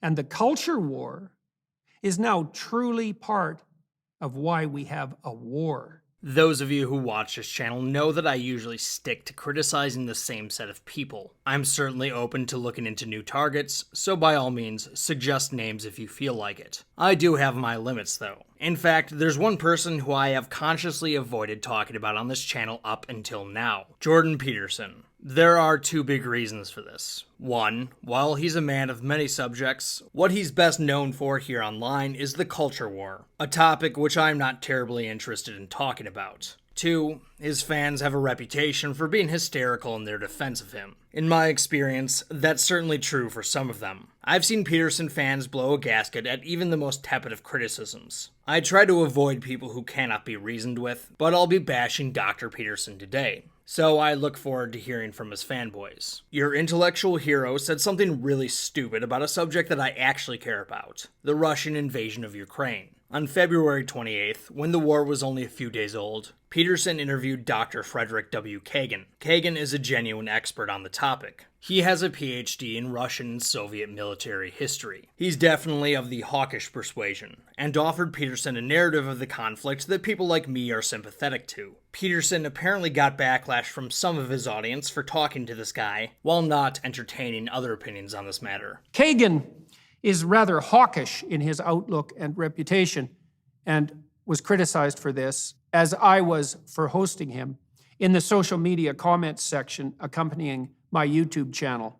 And the culture war is now truly part of why we have a war. Those of you who watch this channel know that I usually stick to criticizing the same set of people. I'm certainly open to looking into new targets, so by all means, suggest names if you feel like it. I do have my limits though. In fact, there's one person who I have consciously avoided talking about on this channel up until now, Jordan Peterson. There are two big reasons for this. One, while he's a man of many subjects, what he's best known for here online is the culture war, a topic which I'm not terribly interested in talking about. Two, his fans have a reputation for being hysterical in their defense of him. In my experience, that's certainly true for some of them. I've seen Peterson fans blow a gasket at even the most tepid of criticisms. I try to avoid people who cannot be reasoned with, but I'll be bashing Dr. Peterson today. So I look forward to hearing from his fanboys. Your intellectual hero said something really stupid about a subject that I actually care about, the Russian invasion of Ukraine. On February 28th, when the war was only a few days old, Peterson interviewed Dr. Frederick W. Kagan. Kagan is a genuine expert on the topic. He has a PhD in Russian and Soviet military history. He's definitely of the hawkish persuasion, and offered Peterson a narrative of the conflict that people like me are sympathetic to. Peterson apparently got backlash from some of his audience for talking to this guy, while not entertaining other opinions on this matter. Kagan is rather hawkish in his outlook and reputation, and was criticized for this, as I was for hosting him, in the social media comments section accompanying my YouTube channel.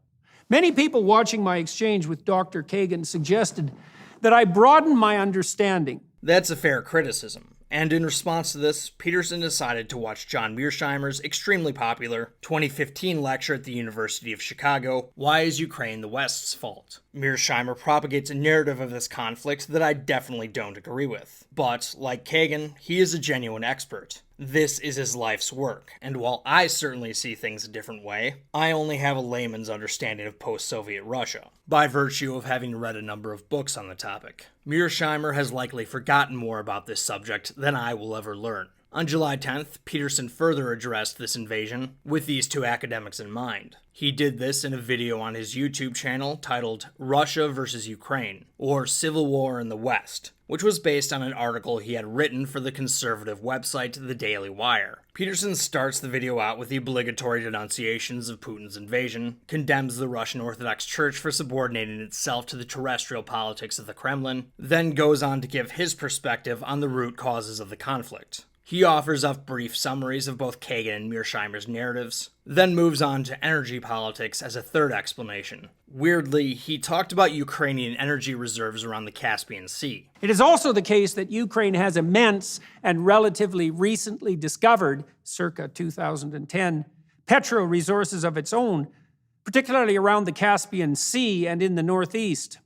Many people watching my exchange with Dr. Kagan suggested that I broaden my understanding. That's a fair criticism. And in response to this, Peterson decided to watch John Mearsheimer's extremely popular 2015 lecture at the University of Chicago, Why is Ukraine the West's Fault? Mearsheimer propagates a narrative of this conflict that I definitely don't agree with. But, like Kagan, he is a genuine expert. This is his life's work, and while I certainly see things a different way, I only have a layman's understanding of post-Soviet Russia, by virtue of having read a number of books on the topic. Mearsheimer has likely forgotten more about this subject than I will ever learn. On July 10th, Peterson further addressed this invasion with these two academics in mind. He did this in a video on his YouTube channel titled Russia vs. Ukraine, or Civil War in the West, which was based on an article he had written for the conservative website The Daily Wire. Peterson starts the video out with the obligatory denunciations of Putin's invasion, condemns the Russian Orthodox Church for subordinating itself to the terrestrial politics of the Kremlin, then goes on to give his perspective on the root causes of the conflict. He offers up brief summaries of both Kagan and Mearsheimer's narratives, then moves on to energy politics as a third explanation. Weirdly, he talked about Ukrainian energy reserves around the Caspian Sea. It is also the case that Ukraine has immense and relatively recently discovered, circa 2010, petrol resources of its own, particularly around the Caspian Sea and in the northeast.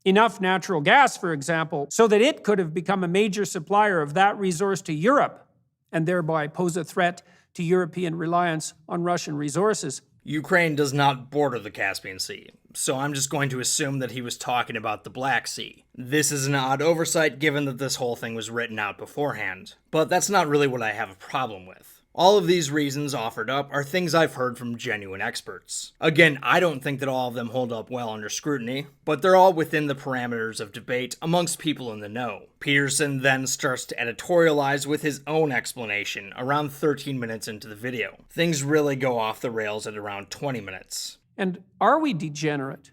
Enough natural gas, for example, so that it could have become a major supplier of that resource to Europe, and thereby pose a threat to European reliance on Russian resources. Ukraine does not border the Caspian Sea, so I'm just going to assume that he was talking about the Black Sea. This is an odd oversight given that this whole thing was written out beforehand, but that's not really what I have a problem with. All of these reasons offered up are things I've heard from genuine experts. Again, I don't think that all of them hold up well under scrutiny, but they're all within the parameters of debate amongst people in the know. Peterson then starts to editorialize with his own explanation around 13 minutes into the video. Things really go off the rails at around 20 minutes. And are we degenerate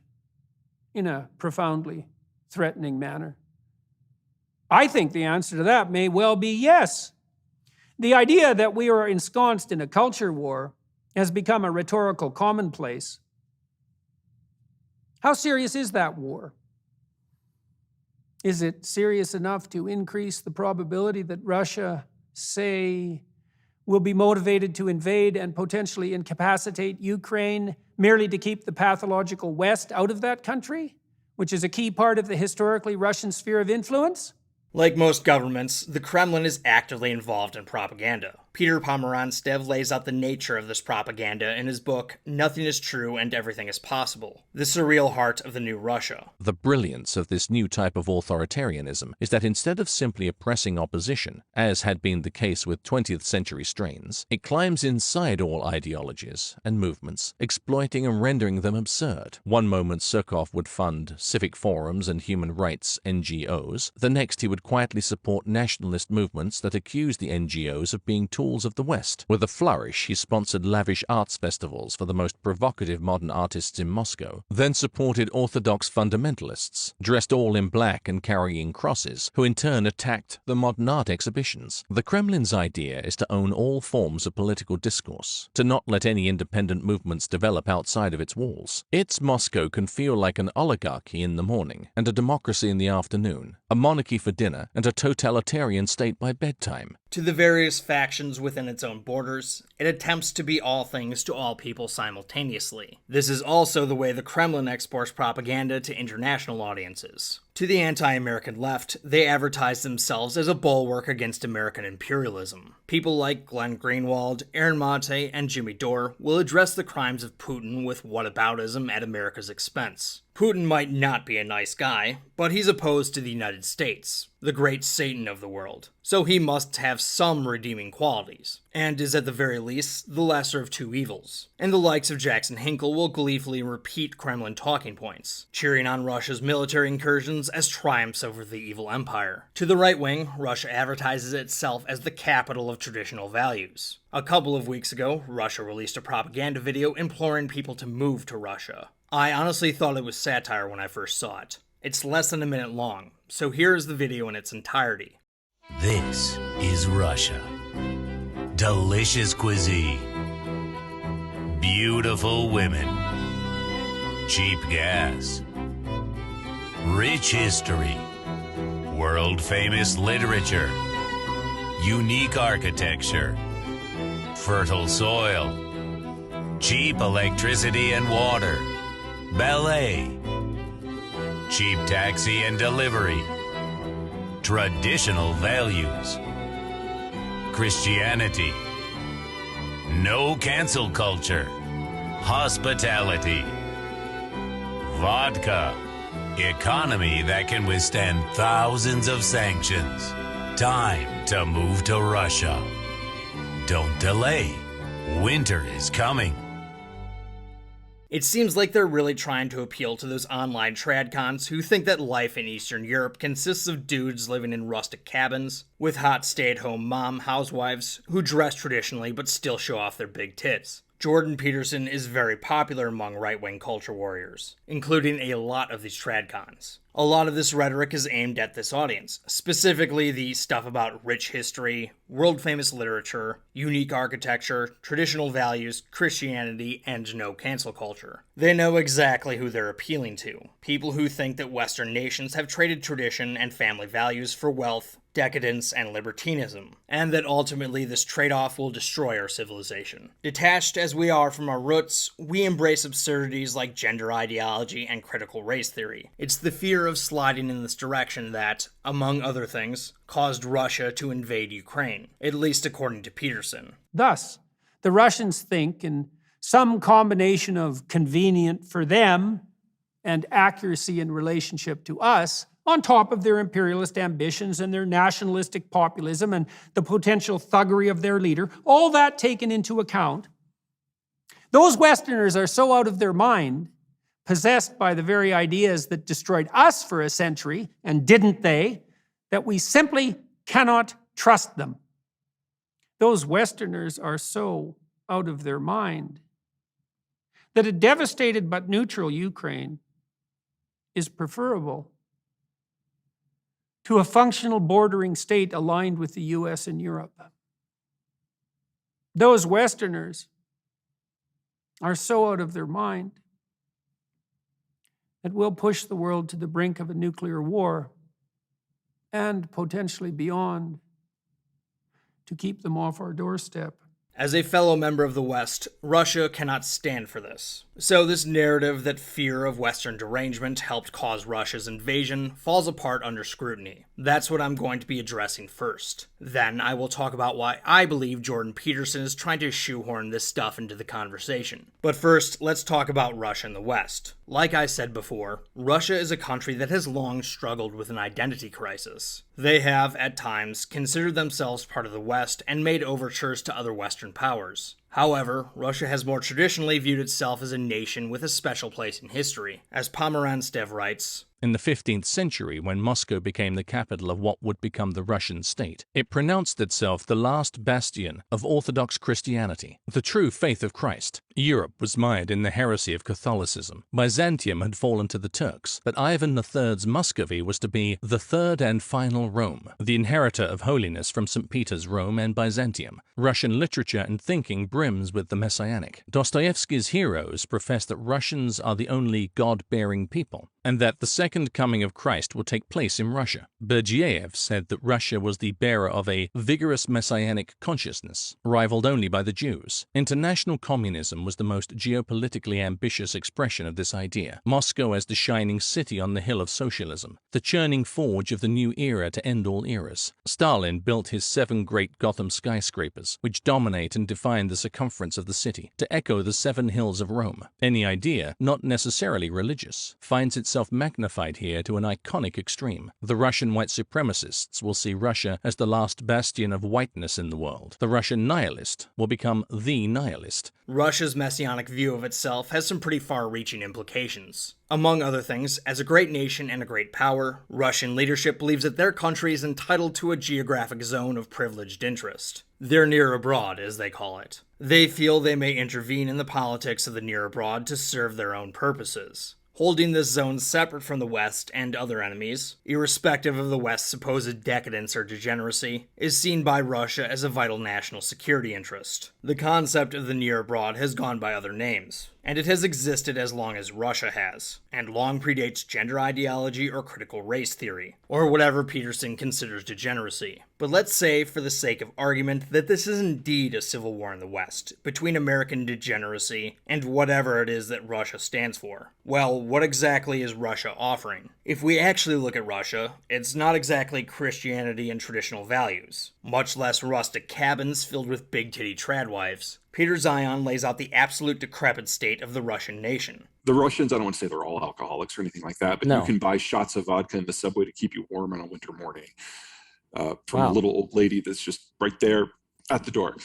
in a profoundly threatening manner? I think the answer to that may well be yes. The idea that we are ensconced in a culture war has become a rhetorical commonplace. How serious is that war? Is it serious enough to increase the probability that Russia, say, will be motivated to invade and potentially incapacitate Ukraine merely to keep the pathological West out of that country, which is a key part of the historically Russian sphere of influence? Like most governments, the Kremlin is actively involved in propaganda. Peter Pomeranstev lays out the nature of this propaganda in his book, Nothing is True and Everything is Possible, The Surreal Heart of the New Russia. The brilliance of this new type of authoritarianism is that instead of simply oppressing opposition, as had been the case with 20th century strains, it climbs inside all ideologies and movements, exploiting and rendering them absurd. One moment Surkov would fund civic forums and human rights NGOs, the next he would quietly support nationalist movements that accused the NGOs of being tools of the West. With a flourish, he sponsored lavish arts festivals for the most provocative modern artists in Moscow, then supported orthodox fundamentalists, dressed all in black and carrying crosses, who in turn attacked the modern art exhibitions. The Kremlin's idea is to own all forms of political discourse, to not let any independent movements develop outside of its walls. Its Moscow can feel like an oligarchy in the morning and a democracy in the afternoon, a monarchy for dinner and a totalitarian state by bedtime. To the various factions within its own borders, it attempts to be all things to all people simultaneously. This is also the way the Kremlin exports propaganda to international audiences. To the anti-American left, they advertise themselves as a bulwark against American imperialism. People like Glenn Greenwald, Aaron Mate, and Jimmy Dore will address the crimes of Putin with whataboutism at America's expense. Putin might not be a nice guy, but he's opposed to the United States, the great Satan of the world, so he must have some redeeming qualities, and is at the very least the lesser of two evils. And the likes of Jackson Hinkle will gleefully repeat Kremlin talking points, cheering on Russia's military incursions as triumphs over the evil empire. To the right wing, Russia advertises itself as the capital of traditional values. A couple of weeks ago, Russia released a propaganda video imploring people to move to Russia. I honestly thought it was satire when I first saw it. It's less than a minute long, so here's the video in its entirety. This is Russia. Delicious cuisine. Beautiful women. Cheap gas. Rich history. World-famous literature. Unique architecture. Fertile soil. Cheap electricity and water. Ballet. Cheap taxi and delivery. Traditional values. Christianity. No cancel culture. Hospitality. Vodka. Economy that can withstand thousands of sanctions. Time to move to Russia. Don't delay. Winter is coming. It seems like they're really trying to appeal to those online tradcons who think that life in Eastern Europe consists of dudes living in rustic cabins, with hot stay-at-home mom housewives who dress traditionally but still show off their big tits. Jordan Peterson is very popular among right-wing culture warriors, including a lot of these tradcons. A lot of this rhetoric is aimed at this audience, specifically the stuff about rich history, world-famous literature, unique architecture, traditional values, Christianity, and no cancel culture. They know exactly who they're appealing to. People who think that Western nations have traded tradition and family values for wealth, decadence, and libertinism, and that ultimately this trade-off will destroy our civilization. Detached as we are from our roots, we embrace absurdities like gender ideology and critical race theory. It's the fear of sliding in this direction that, among other things, caused Russia to invade Ukraine, at least according to Peterson. Thus, the Russians think in some combination of convenient for them and accuracy in relationship to us, on top of their imperialist ambitions and their nationalistic populism and the potential thuggery of their leader, all that taken into account, those Westerners are so out of their mind, possessed by the very ideas that destroyed us for a century, and didn't they, that we simply cannot trust them. Those Westerners are so out of their mind that a devastated but neutral Ukraine is preferable to a functional bordering state aligned with the US and Europe. Those Westerners are so out of their mind that we'll push the world to the brink of a nuclear war and potentially beyond to keep them off our doorstep. As a fellow member of the West, Russia cannot stand for this. So this narrative that fear of Western derangement helped cause Russia's invasion falls apart under scrutiny. That's what I'm going to be addressing first. Then I will talk about why I believe Jordan Peterson is trying to shoehorn this stuff into the conversation. But first, let's talk about Russia and the West. Like I said before, Russia is a country that has long struggled with an identity crisis. They have, at times, considered themselves part of the West and made overtures to other Western powers. However, Russia has more traditionally viewed itself as a nation with a special place in history. As Pomeranstev writes, in the 15th century, when Moscow became the capital of what would become the Russian state, it pronounced itself the last bastion of Orthodox Christianity, the true faith of Christ. Europe was mired in the heresy of Catholicism. Byzantium had fallen to the Turks, but Ivan III's Muscovy was to be the third and final Rome, the inheritor of holiness from St. Peter's Rome and Byzantium. Russian literature and thinking brims with the messianic. Dostoevsky's heroes profess that Russians are the only God-bearing people, and that the second coming of Christ will take place in Russia. Berdyaev said that Russia was the bearer of a vigorous messianic consciousness, rivaled only by the Jews. International communism was the most geopolitically ambitious expression of this idea. Moscow as the shining city on the hill of socialism, the churning forge of the new era to end all eras. Stalin built his 7 great Gotham skyscrapers, which dominate and define the circumference of the city, to echo the 7 hills of Rome. Any idea, not necessarily religious, finds itself magnified here to an iconic extreme. The Russian white supremacists will see Russia as the last bastion of whiteness in the world. The Russian nihilist will become the nihilist. Russia's messianic view of itself has some pretty far-reaching implications. Among other things, as a great nation and a great power, Russian leadership believes that their country is entitled to a geographic zone of privileged interest. Their near abroad, as they call it. They feel they may intervene in the politics of the near abroad to serve their own purposes, holding this zone separate from the West and other enemies, irrespective of the West's supposed decadence or degeneracy, is seen by Russia as a vital national security interest. The concept of the near abroad has gone by other names, and it has existed as long as Russia has, and long predates gender ideology or critical race theory, or whatever Peterson considers degeneracy. But let's say, for the sake of argument, that this is indeed a civil war in the West, between American degeneracy and whatever it is that Russia stands for. Well, what exactly is Russia offering? If we actually look at Russia, it's not exactly Christianity and traditional values, much less rustic cabins filled with big-titty tradwives. Peter Zion lays out the absolute decrepit state of the Russian nation. The Russians, I don't want to say they're all alcoholics or anything like that, but you can buy shots of vodka in the subway to keep you warm on a winter morning from a little old lady that's just right there at the door.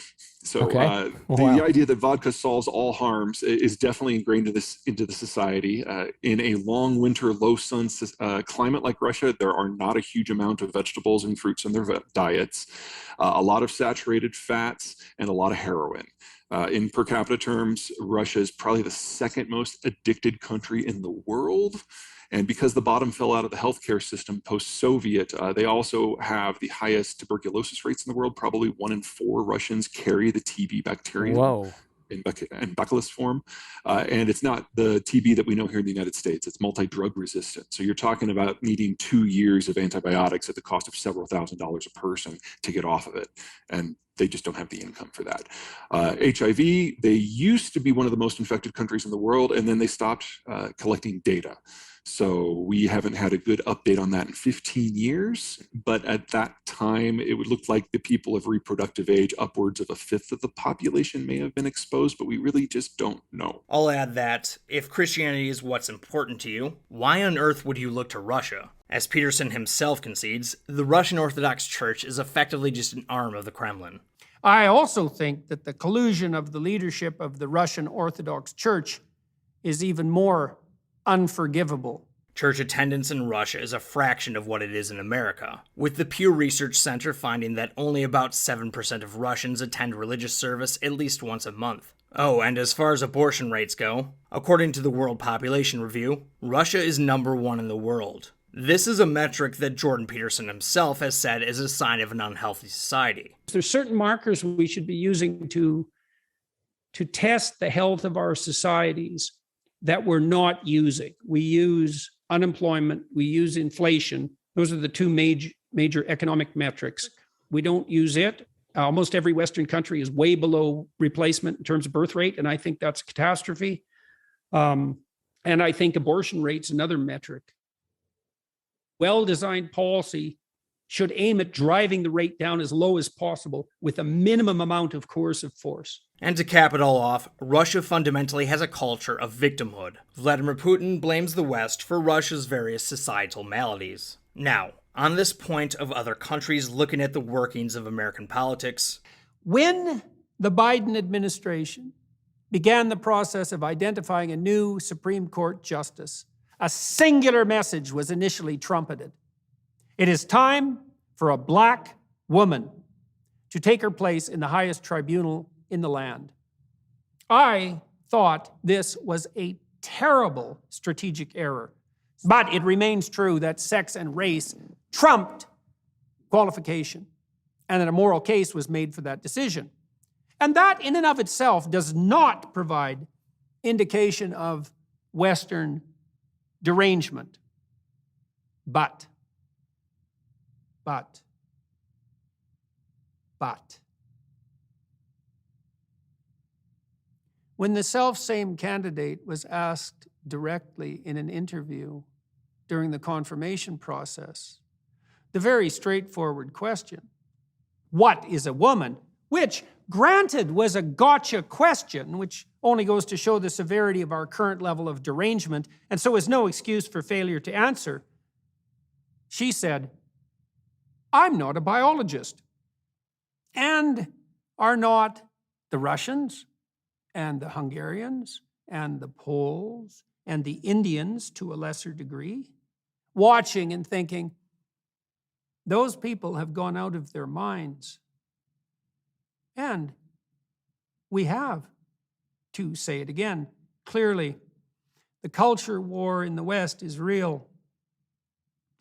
So the idea that vodka solves all harms is definitely ingrained into the society. In a long winter, low sun climate like Russia, there are not a huge amount of vegetables and fruits in their diets, a lot of saturated fats, and a lot of heroin. In per capita terms, Russia is probably the second most addicted country in the world. And because the bottom fell out of the healthcare system post-Soviet, they also have the highest tuberculosis rates in the world. Probably 1 in 4 Russians carry the TB bacterium in bacillus form. And it's not the TB that we know here in the United States. It's multi-drug resistant. So you're talking about needing 2 years of antibiotics at the cost of several $1,000s a person to get off of it. And they just don't have the income for that. HIV, they used to be one of the most infected countries in the world, and then they stopped collecting data. So we haven't had a good update on that in 15 years. But at that time, it would look like the people of reproductive age, upwards of 1/5 of the population may have been exposed, but we really just don't know. I'll add that if Christianity is what's important to you, why on earth would you look to Russia? As Peterson himself concedes, the Russian Orthodox Church is effectively just an arm of the Kremlin. I also think that the collusion of the leadership of the Russian Orthodox Church is even more unforgivable. Church attendance in Russia is a fraction of what it is in America, with the Pew Research Center finding that only about 7% of Russians attend religious service at least once a month. Oh, and as far as abortion rates go, according to the World Population Review, Russia is #1 in the world. This is a metric that Jordan Peterson himself has said is a sign of an unhealthy society. There's certain markers we should be using to test the health of our societies that we're not using. We use unemployment, we use inflation. Those are the 2 major economic metrics. We don't use it, Almost every Western country is way below replacement in terms of birth rate, and I think that's a catastrophe. And I think abortion rate's another metric. Well-designed policy should aim at driving the rate down as low as possible with a minimum amount of coercive force. And to cap it all off, Russia fundamentally has a culture of victimhood. Vladimir Putin blames the West for Russia's various societal maladies. Now, on this point of other countries looking at the workings of American politics, when the Biden administration began the process of identifying a new Supreme Court justice, a singular message was initially trumpeted. It is time for a black woman to take her place in the highest tribunal in the land. I thought this was a terrible strategic error, but it remains true that sex and race trumped qualification, and that a moral case was made for that decision. And that in and of itself does not provide indication of Western derangement. But when the self-same candidate was asked directly in an interview during the confirmation process, the very straightforward question, what is a woman? Which, granted, was a gotcha question, which only goes to show the severity of our current level of derangement, and so is no excuse for failure to answer. She said, I'm not a biologist. And are not the Russians and the Hungarians and the Poles and the Indians to a lesser degree watching and thinking, those people have gone out of their minds? And we have to say it again. Clearly, the culture war in the West is real,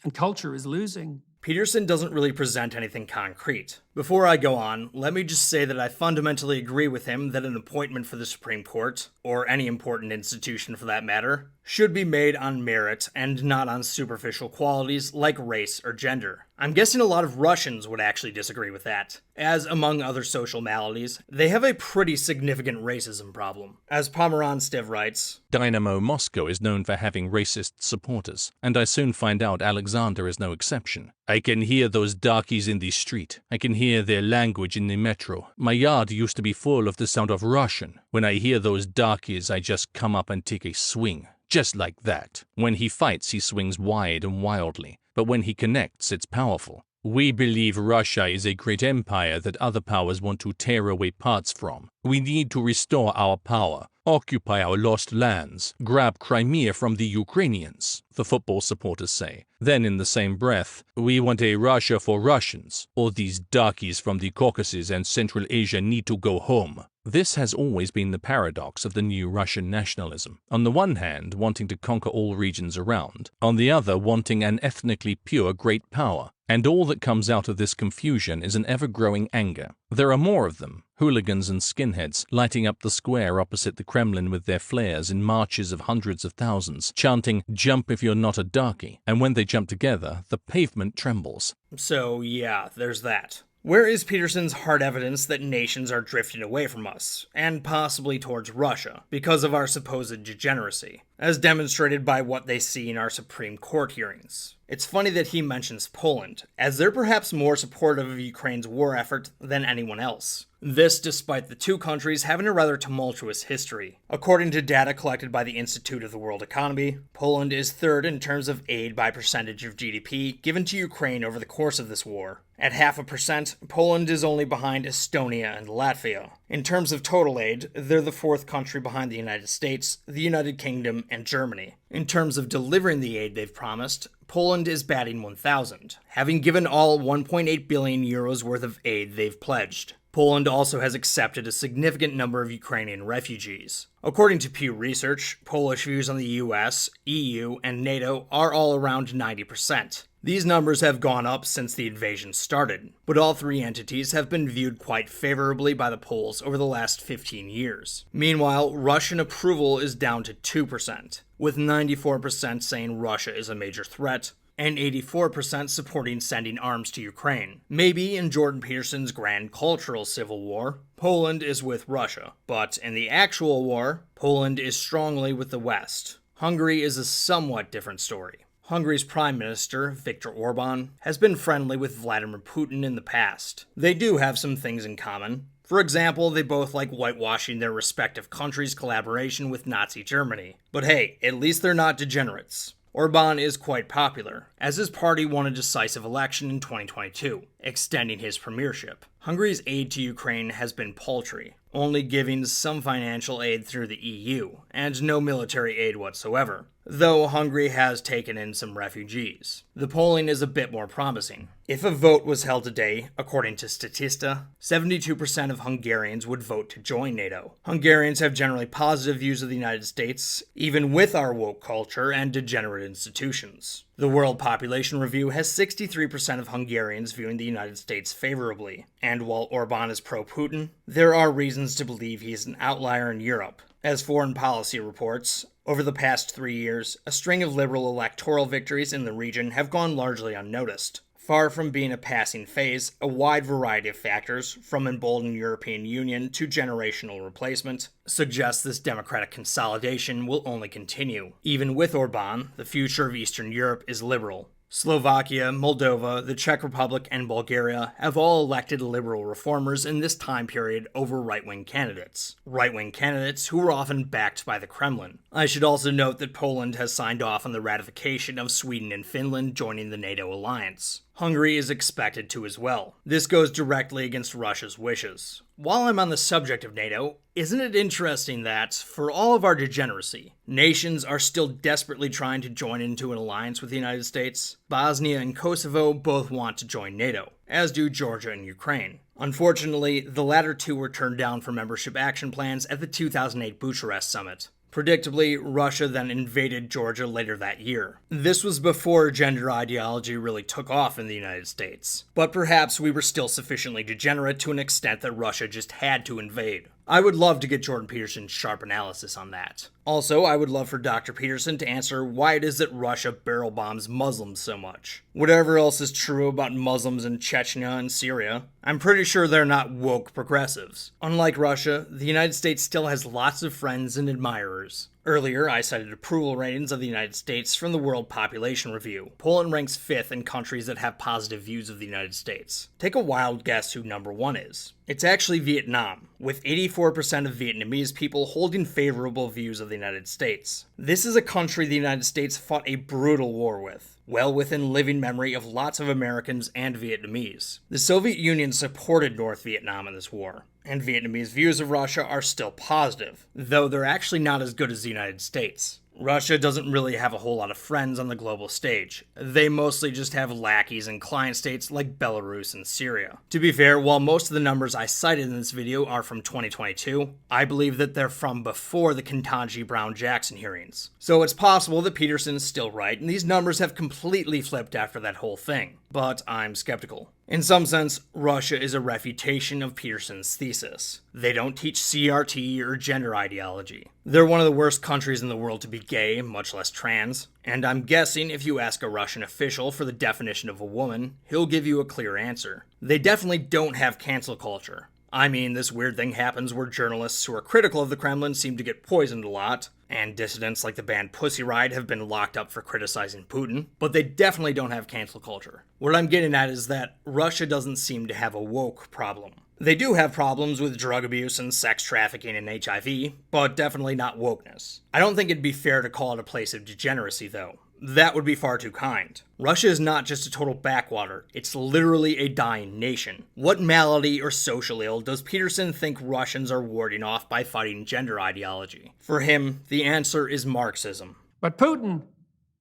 and culture is losing. Peterson doesn't really present anything concrete. Before I go on, let me just say that I fundamentally agree with him that an appointment for the Supreme Court, or any important institution for that matter, should be made on merit and not on superficial qualities like race or gender. I'm guessing a lot of Russians would actually disagree with that, as among other social maladies, they have a pretty significant racism problem. As Pomeranstev writes, Dynamo Moscow is known for having racist supporters, and I soon find out Alexander is no exception. I can hear those darkies in the street. I can hear their language in the metro. My yard used to be full of the sound of Russian. When I hear those darkies, I just come up and take a swing. Just like that. When he fights, he swings wide and wildly. But when he connects, it's powerful. We believe Russia is a great empire that other powers want to tear away parts from. We need to restore our power, occupy our lost lands, grab Crimea from the Ukrainians, the football supporters say. Then in the same breath, we want a Russia for Russians. All these darkies from the Caucasus and Central Asia need to go home. This has always been the paradox of the new Russian nationalism. On the one hand, wanting to conquer all regions around. On the other, wanting an ethnically pure great power. And all that comes out of this confusion is an ever-growing anger. There are more of them, hooligans and skinheads, lighting up the square opposite the Kremlin with their flares in marches of hundreds of thousands, chanting, "Jump if you're not a darky," and when they jump together, the pavement trembles. So yeah, there's that. Where is Peterson's hard evidence that nations are drifting away from us, and possibly towards Russia, because of our supposed degeneracy, as demonstrated by what they see in our Supreme Court hearings? It's funny that he mentions Poland, as they're perhaps more supportive of Ukraine's war effort than anyone else. This despite the two countries having a rather tumultuous history. According to data collected by the Institute of the World Economy, Poland is third in terms of aid by percentage of GDP given to Ukraine over the course of this war. At 0.5%, Poland is only behind Estonia and Latvia. In terms of total aid, they're the fourth country behind the United States, the United Kingdom, and Germany. In terms of delivering the aid they've promised, Poland is batting 1,000, having given all 1.8 billion euros worth of aid they've pledged. Poland also has accepted a significant number of Ukrainian refugees. According to Pew Research, Polish views on the US, EU, and NATO are all around 90%. These numbers have gone up since the invasion started, but all three entities have been viewed quite favorably by the Poles over the last 15 years. Meanwhile, Russian approval is down to 2%, with 94% saying Russia is a major threat, and 84% supporting sending arms to Ukraine. Maybe in Jordan Peterson's grand cultural civil war, Poland is with Russia, but in the actual war, Poland is strongly with the West. Hungary is a somewhat different story. Hungary's Prime Minister, Viktor Orban, has been friendly with Vladimir Putin in the past. They do have some things in common. For example, they both like whitewashing their respective countries' collaboration with Nazi Germany. But hey, at least they're not degenerates. Orban is quite popular, as his party won a decisive election in 2022, extending his premiership. Hungary's aid to Ukraine has been paltry, only giving some financial aid through the EU, and no military aid whatsoever, though Hungary has taken in some refugees. The polling is a bit more promising. If a vote was held today, according to Statista, 72% of Hungarians would vote to join NATO. Hungarians have generally positive views of the United States, even with our woke culture and degenerate institutions. The World Population Review has 63% of Hungarians viewing the United States favorably, and while Orban is pro-Putin, there are reasons to believe he is an outlier in Europe. As Foreign Policy reports, over the past 3 years, a string of liberal electoral victories in the region have gone largely unnoticed. Far from being a passing phase, a wide variety of factors, from emboldened European Union to generational replacement, suggests this democratic consolidation will only continue. Even with Orban, the future of Eastern Europe is liberal. Slovakia, Moldova, the Czech Republic, and Bulgaria have all elected liberal reformers in this time period over right-wing candidates. Right-wing candidates who were often backed by the Kremlin. I should also note that Poland has signed off on the ratification of Sweden and Finland joining the NATO alliance. Hungary is expected to as well. This goes directly against Russia's wishes. While I'm on the subject of NATO, isn't it interesting that, for all of our degeneracy, nations are still desperately trying to join into an alliance with the United States? Bosnia and Kosovo both want to join NATO, as do Georgia and Ukraine. Unfortunately, the latter two were turned down for membership action plans at the 2008 Bucharest summit. Predictably, Russia then invaded Georgia later that year. This was before gender ideology really took off in the United States. But perhaps we were still sufficiently degenerate to an extent that Russia just had to invade. I would love to get Jordan Peterson's sharp analysis on that. Also, I would love for Dr. Peterson to answer why it is that Russia barrel bombs Muslims so much. Whatever else is true about Muslims in Chechnya and Syria, I'm pretty sure they're not woke progressives. Unlike Russia, the United States still has lots of friends and admirers. Earlier, I cited approval ratings of the United States from the World Population Review. Poland ranks 5th in countries that have positive views of the United States. Take a wild guess who number 1 is. It's actually Vietnam, with 84% of Vietnamese people holding favorable views of the United States. This is a country the United States fought a brutal war with, well within living memory of lots of Americans and Vietnamese. The Soviet Union supported North Vietnam in this war, and Vietnamese views of Russia are still positive, though they're actually not as good as the United States. Russia doesn't really have a whole lot of friends on the global stage. They mostly just have lackeys in client states like Belarus and Syria. To be fair, while most of the numbers I cited in this video are from 2022, I believe that they're from before the Ketanji Brown-Jackson hearings. So it's possible that Peterson is still right, and these numbers have completely flipped after that whole thing. But I'm skeptical. In some sense, Russia is a refutation of Peterson's thesis. They don't teach CRT or gender ideology. They're one of the worst countries in the world to be gay, much less trans. And I'm guessing if you ask a Russian official for the definition of a woman, he'll give you a clear answer. They definitely don't have cancel culture. I mean, this weird thing happens where journalists who are critical of the Kremlin seem to get poisoned a lot, and dissidents like the band Pussy Riot have been locked up for criticizing Putin, but they definitely don't have cancel culture. What I'm getting at is that Russia doesn't seem to have a woke problem. They do have problems with drug abuse and sex trafficking and HIV, but definitely not wokeness. I don't think it'd be fair to call it a place of degeneracy, though. That would be far too kind. Russia is not just a total backwater, it's literally a dying nation. What malady or social ill does Peterson think Russians are warding off by fighting gender ideology? For him, the answer is Marxism. But Putin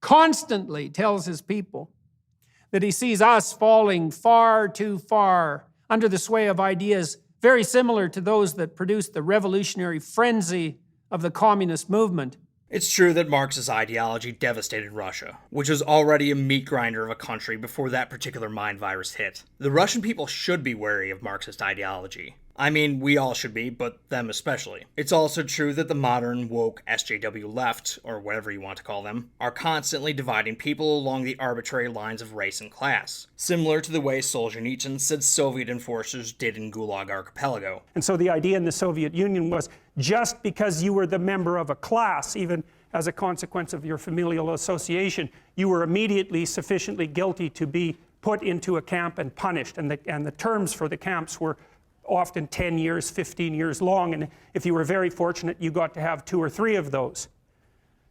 constantly tells his people that he sees us falling far too far under the sway of ideas very similar to those that produced the revolutionary frenzy of the communist movement. It's true that Marx's ideology devastated Russia, which was already a meat grinder of a country before that particular mind virus hit. The Russian people should be wary of Marxist ideology. I mean, we all should be, but them especially. It's also true that the modern, woke SJW left, or whatever you want to call them, are constantly dividing people along the arbitrary lines of race and class, similar to the way Solzhenitsyn said Soviet enforcers did in Gulag Archipelago. And so the idea in the Soviet Union was just because you were the member of a class, even as a consequence of your familial association, you were immediately sufficiently guilty to be put into a camp and punished. And the terms for the camps were often 10 years, 15 years long, and if you were very fortunate, you got to have 2 or 3 of those.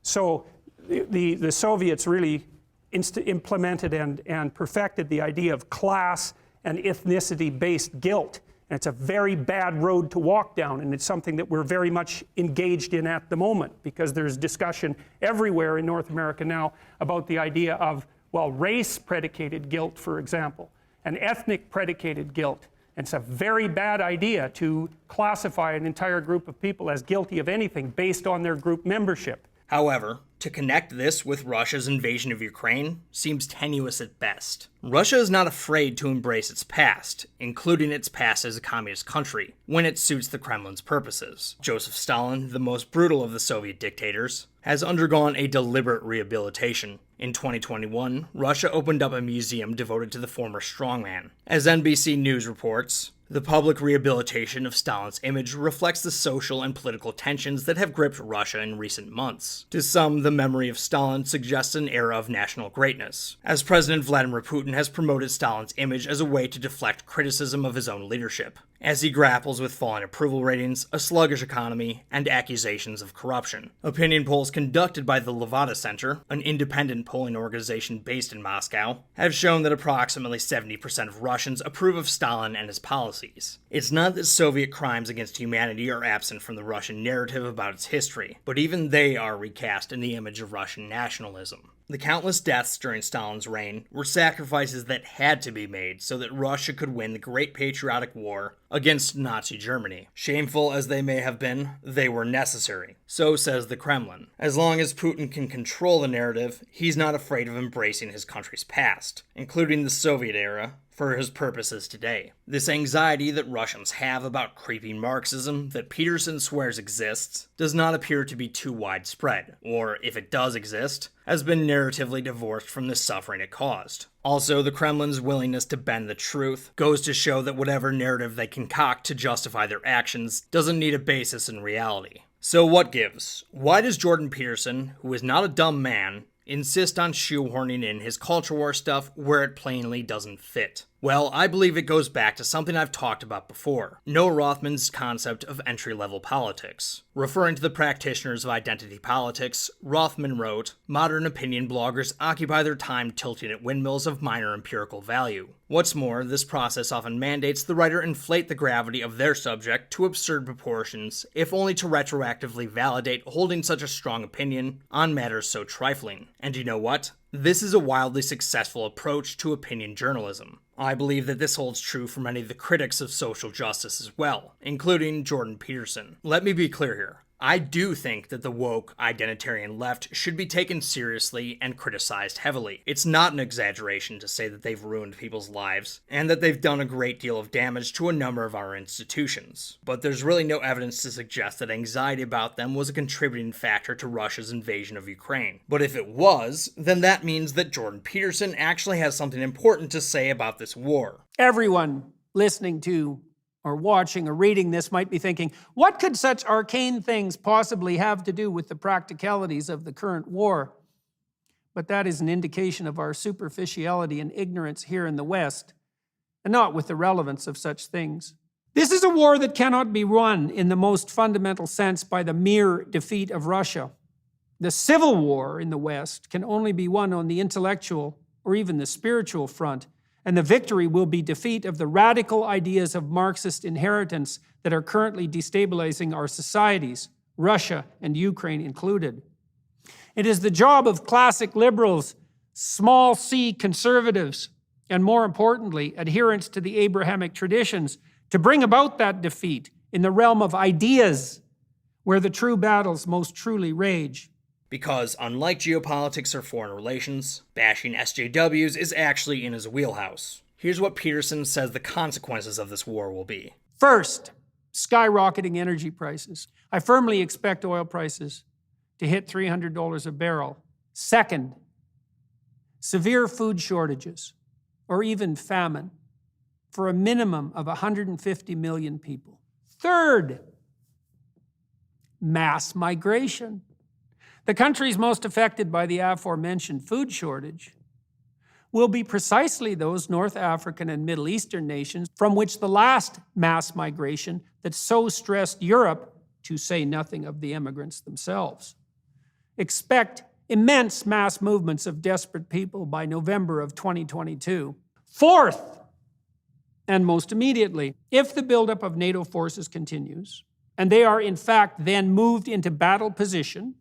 So the Soviets really implemented and perfected the idea of class and ethnicity-based guilt. And it's a very bad road to walk down, and it's something that we're very much engaged in at the moment, because there's discussion everywhere in North America now about the idea of, well, race-predicated guilt, for example, and ethnic-predicated guilt. It's a very bad idea to classify an entire group of people as guilty of anything based on their group membership. However, to connect this with Russia's invasion of Ukraine seems tenuous at best. Russia is not afraid to embrace its past, including its past as a communist country, when it suits the Kremlin's purposes. Joseph Stalin, the most brutal of the Soviet dictators, has undergone a deliberate rehabilitation. In 2021, Russia opened up a museum devoted to the former strongman. As NBC News reports, the public rehabilitation of Stalin's image reflects the social and political tensions that have gripped Russia in recent months. To some, the memory of Stalin suggests an era of national greatness, as President Vladimir Putin has promoted Stalin's image as a way to deflect criticism of his own leadership, as he grapples with falling approval ratings, a sluggish economy, and accusations of corruption. Opinion polls conducted by the Levada Center, an independent polling organization based in Moscow, have shown that approximately 70% of Russians approve of Stalin and his policies. It's not that Soviet crimes against humanity are absent from the Russian narrative about its history, but even they are recast in the image of Russian nationalism. The countless deaths during Stalin's reign were sacrifices that had to be made so that Russia could win the Great Patriotic War against Nazi Germany. Shameful as they may have been, they were necessary. So says the Kremlin. As long as Putin can control the narrative, he's not afraid of embracing his country's past, including the Soviet era, for his purposes today. This anxiety that Russians have about creeping Marxism that Peterson swears exists does not appear to be too widespread, or if it does exist, has been narratively divorced from the suffering it caused. Also, the Kremlin's willingness to bend the truth goes to show that whatever narrative they concoct to justify their actions doesn't need a basis in reality. So what gives? Why does Jordan Peterson, who is not a dumb man, insist on shoehorning in his culture war stuff where it plainly doesn't fit? Well, I believe it goes back to something I've talked about before, Noah Rothman's concept of entry-level politics. Referring to the practitioners of identity politics, Rothman wrote, "Modern opinion bloggers occupy their time tilting at windmills of minor empirical value. What's more, this process often mandates the writer inflate the gravity of their subject to absurd proportions, if only to retroactively validate holding such a strong opinion on matters so trifling. And you know what? This is a wildly successful approach to opinion journalism. I believe that this holds true for many of the critics of social justice as well, including Jordan Peterson. Let me be clear here. I do think that the woke, identitarian left should be taken seriously and criticized heavily. It's not an exaggeration to say that they've ruined people's lives, and that they've done a great deal of damage to a number of our institutions. But there's really no evidence to suggest that anxiety about them was a contributing factor to Russia's invasion of Ukraine. But if it was, then that means that Jordan Peterson actually has something important to say about this war. Everyone listening to or watching or reading this might be thinking, what could such arcane things possibly have to do with the practicalities of the current war? But that is an indication of our superficiality and ignorance here in the West, and not with the relevance of such things. This is a war that cannot be won in the most fundamental sense by the mere defeat of Russia. The civil war in the West can only be won on the intellectual or even the spiritual front, and the victory will be defeat of the radical ideas of Marxist inheritance that are currently destabilizing our societies, Russia and Ukraine included. It is the job of classic liberals, small c conservatives, and more importantly, adherents to the Abrahamic traditions, to bring about that defeat in the realm of ideas, where the true battles most truly rage. Because unlike geopolitics or foreign relations, bashing SJWs is actually in his wheelhouse. Here's what Peterson says the consequences of this war will be. First, skyrocketing energy prices. I firmly expect oil prices to hit $300 a barrel. Second, severe food shortages or even famine for a minimum of 150 million people. Third, mass migration. The countries most affected by the aforementioned food shortage will be precisely those North African and Middle Eastern nations from which the last mass migration that so stressed Europe, to say nothing of the immigrants themselves. Expect immense mass movements of desperate people by November of 2022. Fourth, and most immediately, if the buildup of NATO forces continues, and they are in fact then moved into battle position,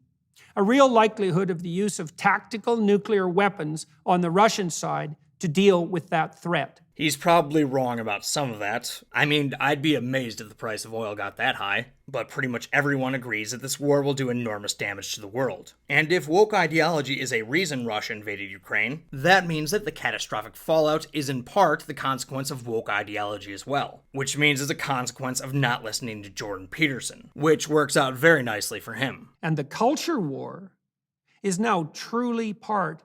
a real likelihood of the use of tactical nuclear weapons on the Russian side to deal with that threat. He's probably wrong about some of that. I mean, I'd be amazed if the price of oil got that high, but pretty much everyone agrees that this war will do enormous damage to the world. And if woke ideology is a reason Russia invaded Ukraine, that means that the catastrophic fallout is in part the consequence of woke ideology as well, which means it's a consequence of not listening to Jordan Peterson, which works out very nicely for him. And the culture war is now truly part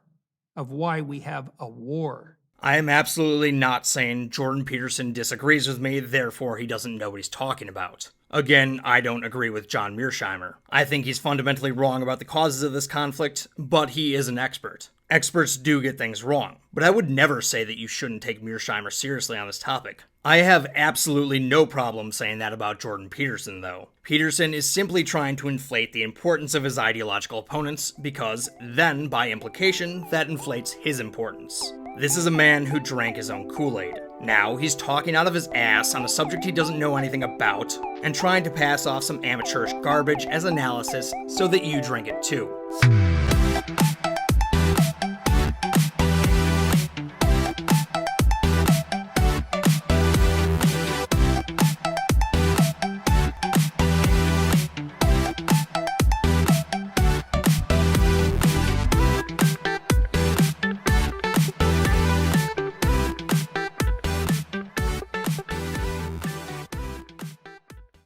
of why we have a war. I am absolutely not saying Jordan Peterson disagrees with me, therefore he doesn't know what he's talking about. Again, I don't agree with John Mearsheimer. I think he's fundamentally wrong about the causes of this conflict, but he is an expert. Experts do get things wrong, but I would never say that you shouldn't take Mearsheimer seriously on this topic. I have absolutely no problem saying that about Jordan Peterson, though. Peterson is simply trying to inflate the importance of his ideological opponents because, then, by implication, that inflates his importance. This is a man who drank his own Kool-Aid. Now he's talking out of his ass on a subject he doesn't know anything about, and trying to pass off some amateurish garbage as analysis so that you drink it too.